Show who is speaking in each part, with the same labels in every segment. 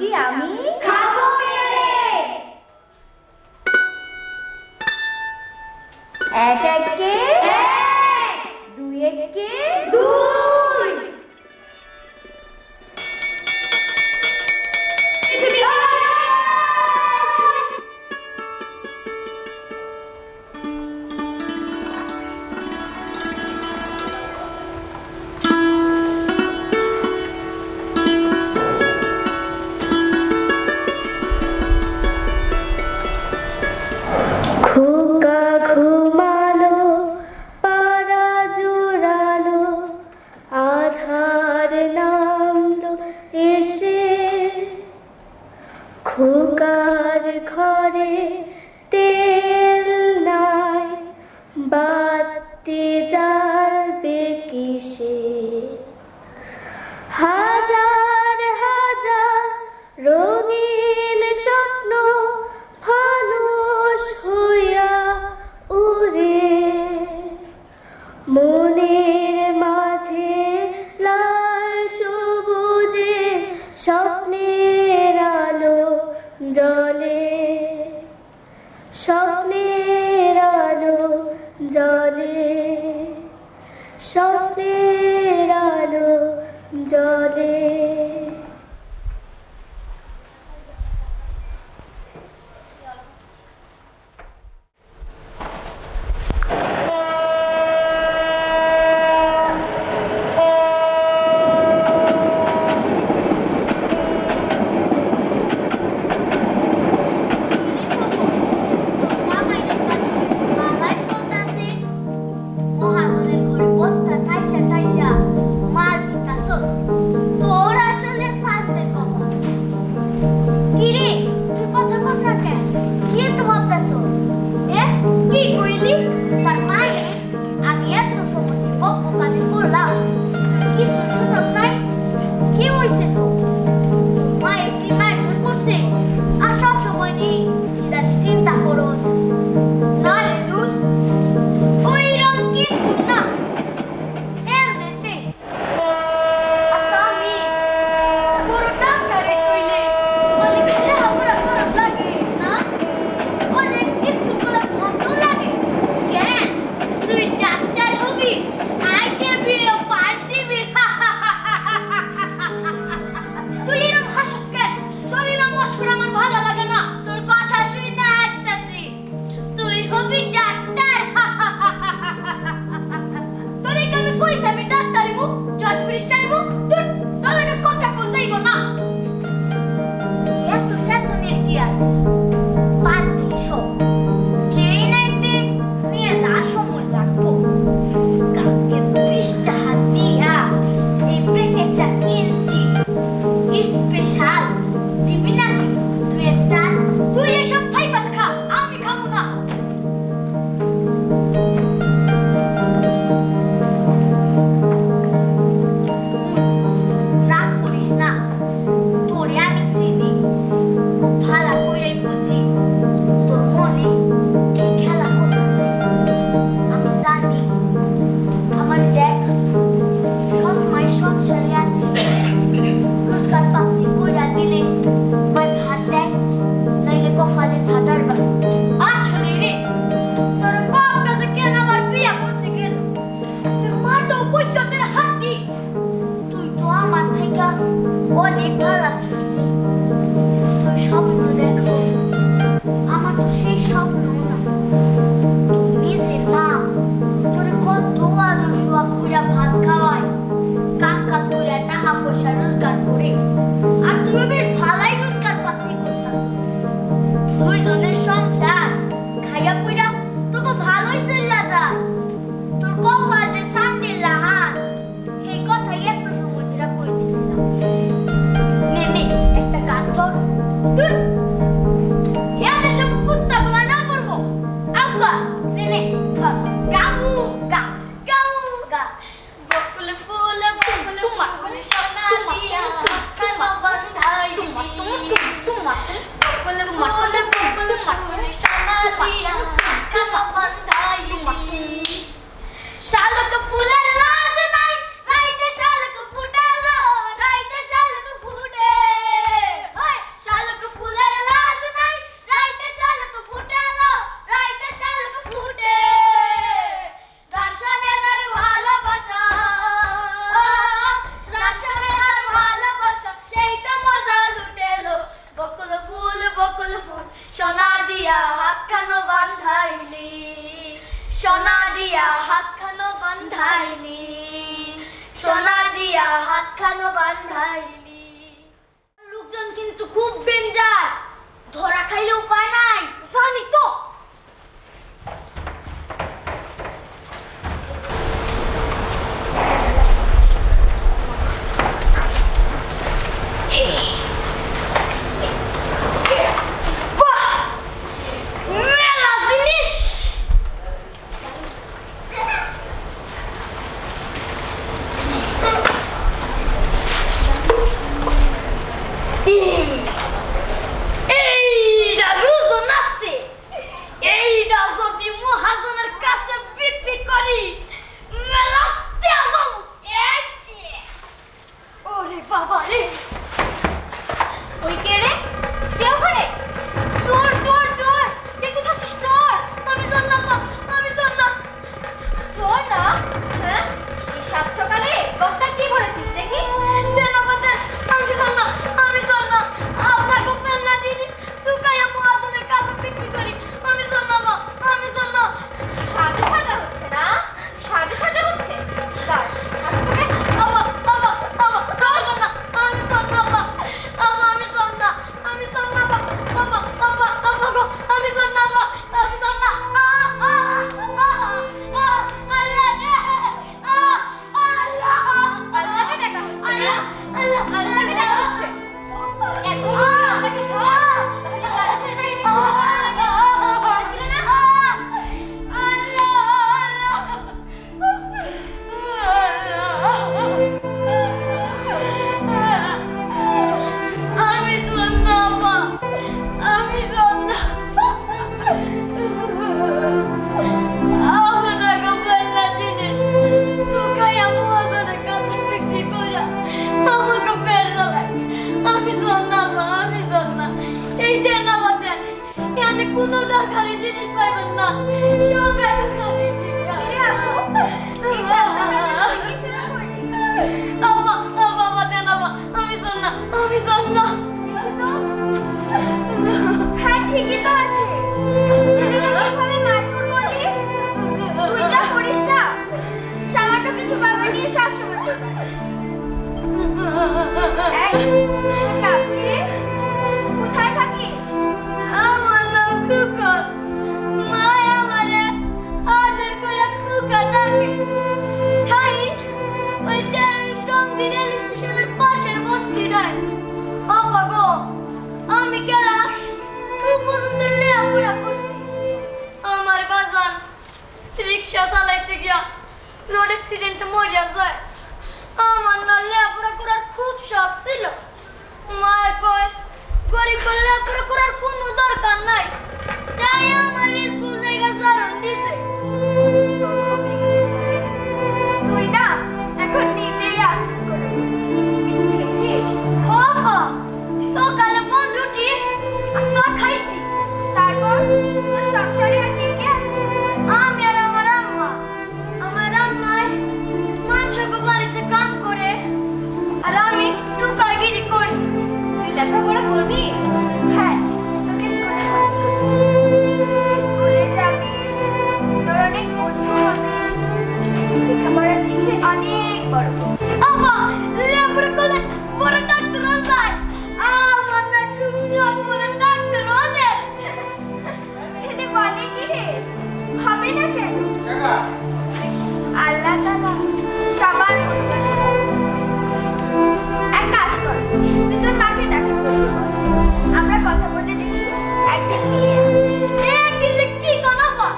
Speaker 1: কি আমি খাবো এক একে দুই একে দুই
Speaker 2: খোকার ঘরে তেল নাই বাতি জ্বালবে কিসে হাজার হাজার রঙিন স্বপ্ন ফানুস হইয়া উড়ে মনের মাঝে লাল সবুজে স্বপ্নের আলো জলে স্বপ্নের আলো জলে স্বপ্নের আলো জলে
Speaker 1: শালক ফুলের লাজ নাই রাইতে শালক ফুটালো রাইতে শালক ফুটে হায় কেন বান্ধাইলি? লোকজন কিন্তু খুব ডেঞ্জার, ধরা খাইলে উপায় নাই, জানি তো। মেলা জিনিস। এইটা রুজন আছে, এইটা যদি মহাজনের কাছে বিক্রি করি মেলা তেমন। ওরে বাবা রে, ওই কে রে? কে ওখানে? চোর চোর চোর, কে কোথায় আছিস? চোর। আমি জানলাম না, আমি জানলাম। চোর না? হ্যাঁ, এই সাত সকালে বস্তা কি ভরেছিস দেখি? দেন আমাকে, আমি জানলাম, আমি জানলাম। আপনাকে মেলা জিনিস লুকাইয়া মহাজনের কাছে বিক্রি করি। আমি জানলাম, আমি জানলাম। সাজু সাজা হচ্ছে না, সাজু সাজা হচ্ছে। দাঁড়, আজকে বাবা বাবা বাবা চল না, আমি জানলাম না, আমি জানলাম, আমি জানলাম বাবা বাবা বাবা গো, আমি জানলাম, আমি জানলাম। আল্লাহকে দেখা হচ্ছে না, আল্লাহকে দেখা হচ্ছে। এত আল্লাহকে ধর, তাহলে লাশের বাড়ি নিয়ে বলেছিলে না? আমি জানলাম, আমি জানলাম। আপনাকে মেলা জিনিস লুকাইয়া মহাজনের কাছে বিক্রি কইরা আমাকে মেলা লাগে। আমি জানলাম, আমি জানলাম। এই দেন আমার দেন, এখানে কোনো দরকারি জিনিস পাইবেন না, সব এখানে আমি জানলাম, আমি জানলাম। হ্যাঁ ঠিকই তো আছে, ছেলেরা কিভাবে মারধর করলি? তুই যা করিস না, সামান্য কিছু বাবা নিয়ে সব সময় কোথায় থাকিস? আমার নাম কুকা, মায় আমারে আদর করে কুকা ডাকে। খাই ওই যে টঙ্গী রেল স্টেশনের পাশের বস্তিটায়। বাবা গো, আমি ক্লাস 2 পর্যন্ত লেখাপড়া করছি। আমার বাজান রিক্সা চালাইতে গিয়া রোড অ্যাক্সিডেন্টে মরিয়া যায়। আমার না লেখাপড়া করার খুব শখ ছিল। মায় কয় গরিব লেখাপড়া করার কোনো দরকার নাই, তাই আমার স্কুল জায়গা জানান দিছে। তুই না এখন নিজেই আফসোস করে কিছু খেয়েছিস? বাবা সকালে বন রুটি আর চা খাইছি। তারপর তোর সংসারে আর কে কে আছে? আমি আর আমার আম্মা। আমার আম্মায় মাংস বাড়িতে কাম করে আর আমি টুকাগিরি করি। তুই লেখাপড়া করবি? হ্যাঁ, তোকে স্কুলে যাবি, তোর অনেক বন্ধু হবে, লেখাপড়া শিখে অনেক বড় হবি। আম্মা লেখাপড়া করলে বড় ডাক্তার হয়ে যায়। আমার না খুব শখ বড় ডাক্তার হলে। ছেলে বলে কি রে, হবে না কেন? আল্লাহ তাআলা সবার ভালোবাসে। এক কাজ কর, তুই তোর মাকে ডাকে, আমরা কথা বলে দেখি একদিন নিয়ে একদিন কি কনাফা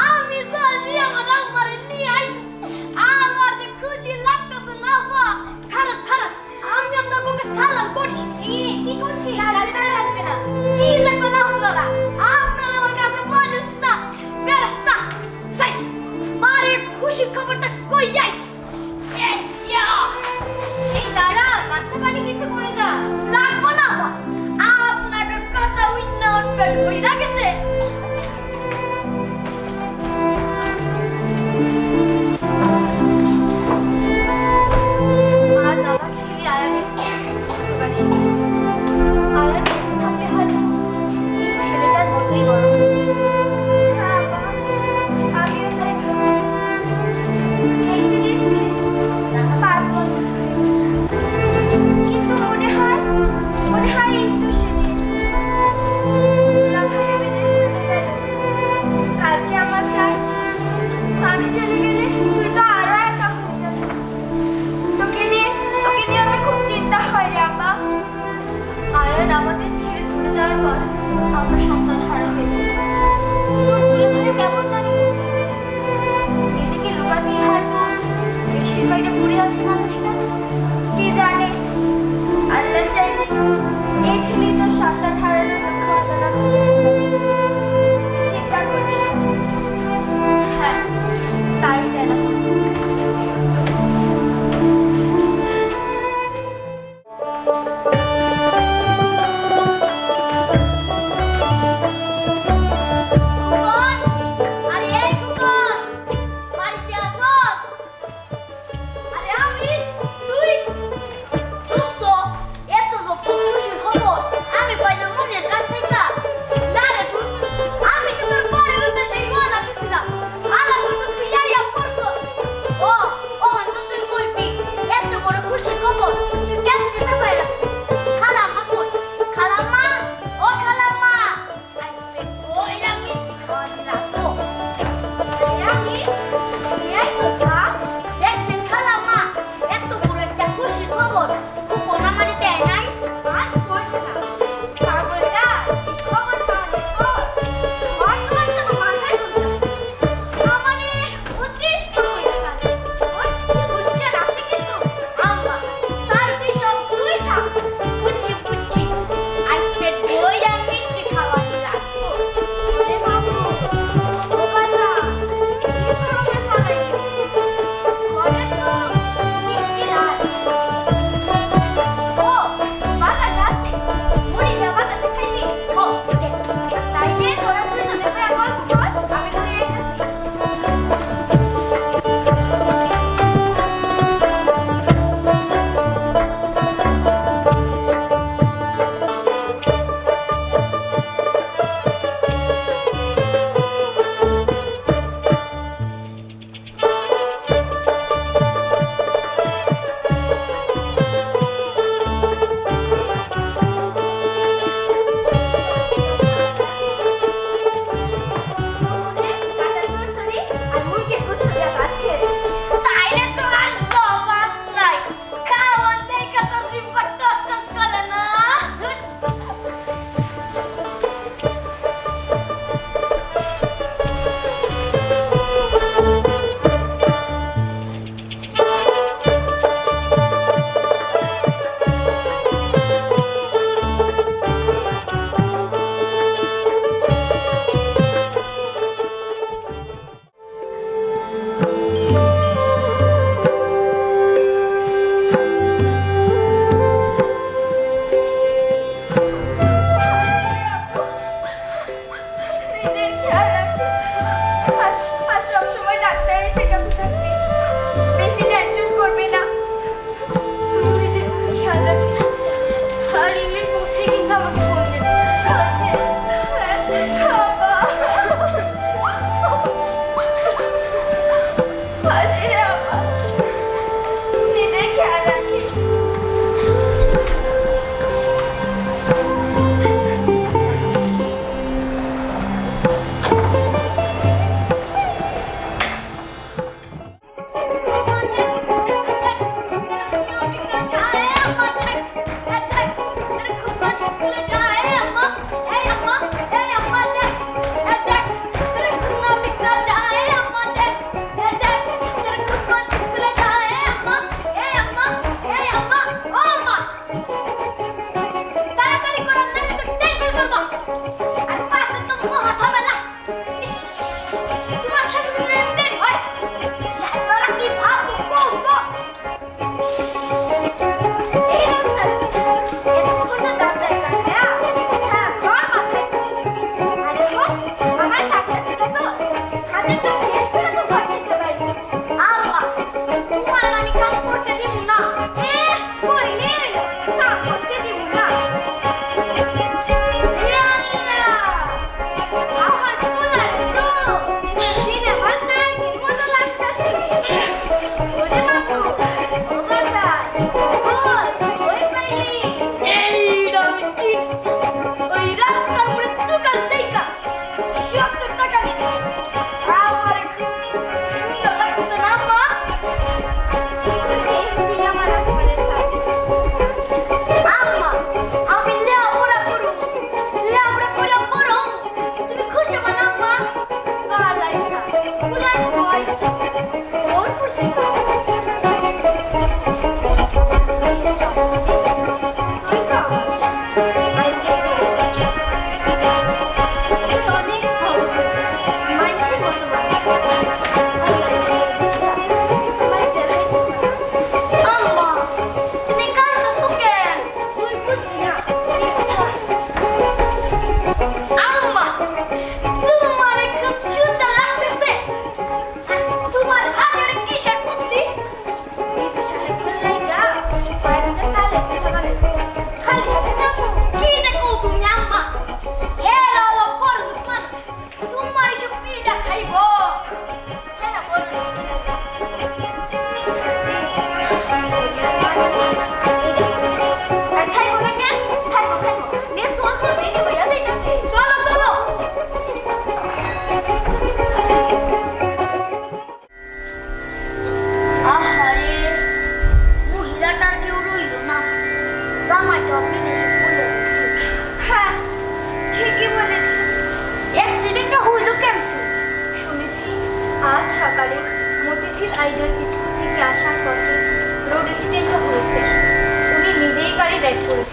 Speaker 1: আমি জলদি আমার আম্মারে নিয়ে আই। আমার যে খুশি লাগতেছে না মা। খারাপ খারাপ, আমি আপনাকে সালাম করি। কি করছিস? লাগবে না। কি দেখুন আপনারা, আপনারা আমার কাছে মানুষ না, ফেরেশতা। সাই মারে খুশি খবরটা কই যাই। এই দাঁড়া, নাস্তা পানি কিছু করে যা। লাগবো না মা, আপনাকে কথা উইন্না উঠবে হইরা গেছে। আজ আমার ছেলে আয়ানের ভালোবাসি। আয়ান বেঁচে থাকলে হয়তো এই ছেলেটার মতোই বড় হবে। আমিও তাই ভাবছি।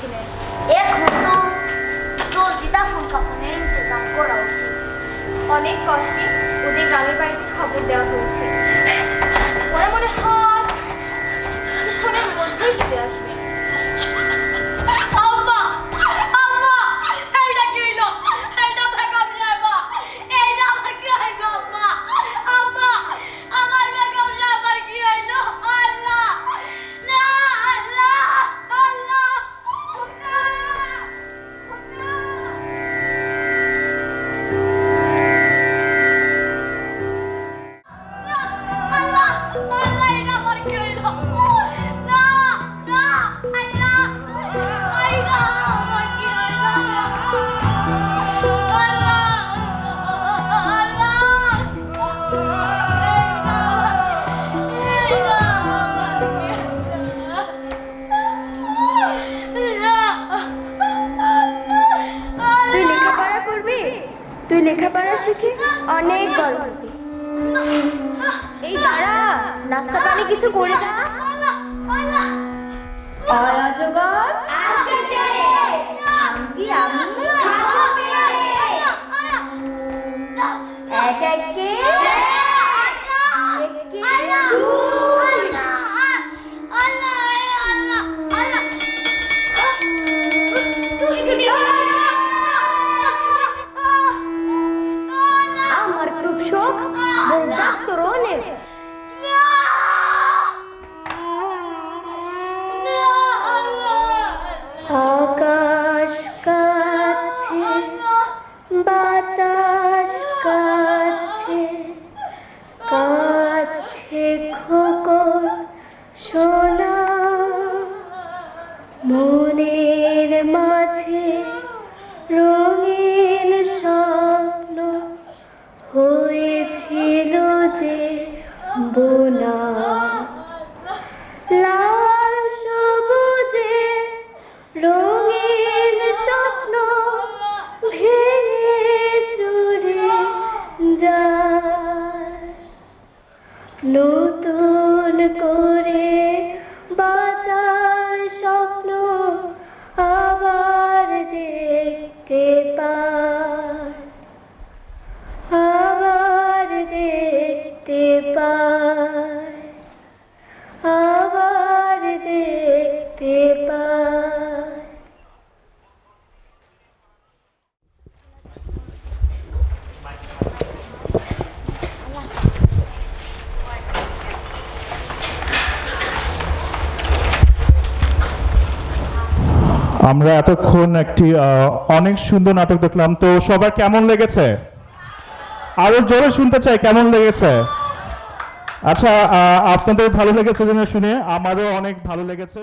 Speaker 1: এসেছিলেন। এখন তো জলদি দাফন কাফনের ইন্তজাম করা উচিত। অনেক কষ্টে ওদের গ্রামের বাড়িতে খবর দেওয়া হয়েছে। ওরা মনে হয় কিছুক্ষণের মধ্যেই চলে আসবে। আম্মা, আম্মা, এইটা কি হইলো? এইটা বেগম সাহেবা, এইটা আমার কি হইলো আম্মা? আম্মা, আমার বেগম সাহেবার কি হইলো? আল্লাহ, না, আল্লাহ, আল্লাহ, আল্লাহ, আল্লাহ, এটা আমার কি হইলো? না, না, আল্লাহ, এইটা আমার কি হইলো?
Speaker 2: তুই লেখাপড়া করবি? তুই লেখাপড়া শিখে অনেক বড় হবি।
Speaker 1: এই দাঁড়া, নাস্তা পানি কিছু করে যা।
Speaker 2: অজগর
Speaker 1: আসছে
Speaker 2: আন্টি আমি এক একে আমার খুব শখ বউ ডাক্তার অনেক। আকাশ কাছে বাতাস কাছে কাছে খোকন সোনা মনের মাঝে রঙিন স্বপ্ন হয়েছিল যে বোনা লাল সবুজে রঙিন স্বপ্ন ভেঙে চুরে যায় নতুন করে বাঁচার স্বপ্ন আবার দেখতে পায় আবার দেখতে পায় আবার দেখতে পায়।
Speaker 3: আমরা এতক্ষণ একটি অনেক সুন্দর নাটক দেখলাম। তো সবার কেমন লেগেছে? আরো জোরে শুনতে চাই, কেমন লেগেছে? আচ্ছা, আপনাদের ভালো লেগেছে জেনে শুনে আমারও অনেক ভালো লেগেছে।